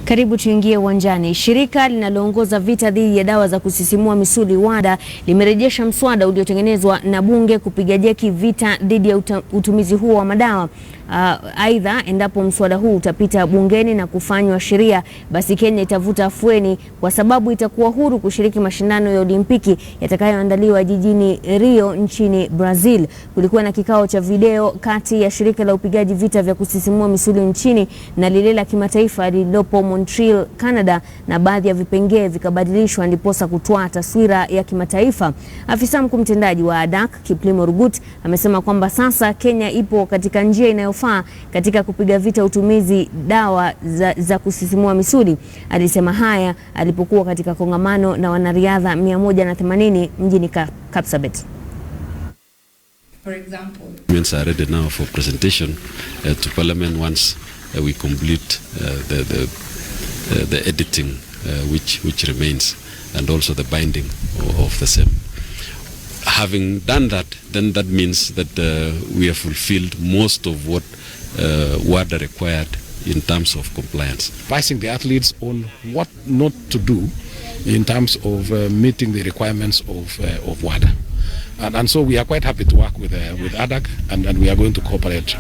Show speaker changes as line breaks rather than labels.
Karibu tuingie uwanjani. Shirika linaloongoza vita dhidi ya dawa za kusisimua misuli WADA limerejesha mswada uliotengenezwa na Bunge kupiga jeki vita dhidi ya utumizi huo wa madawa. Aidha, endapo mswada huu utapita bungeni na kufanywa sheria, basi Kenya itavuta afueni kwa sababu itakuwa huru kushiriki mashindano ya olimpiki yatakayoandaliwa jijini Rio nchini Brazil. Kulikuwa na kikao cha video kati ya shirika la upigaji vita vya kusisimua misuli nchini na lile la kimataifa lililopo Montreal, Canada, na baadhi ya vipengee vikabadilishwa ndiposa kutoa taswira ya kimataifa. Afisa mkuu mtendaji wa Aidha Kiplimo Rugut amesema kwamba sasa Kenya ipo katika njia inayofaa katika kupiga vita utumizi dawa za kusisimua misuli. Alisema haya alipokuwa katika kongamano na wanariadha 180 mjini Kapsabet.
For example,
documents are ready now for presentation to Parliament once we complete the editing which remains, and also the binding of the same. Having done that, then that means that we have fulfilled most of what WADA required in terms of compliance.
Advising the athletes on what not to do in terms of meeting the requirements of WADA. And so we are quite happy to work with ADAC, and we are going to cooperate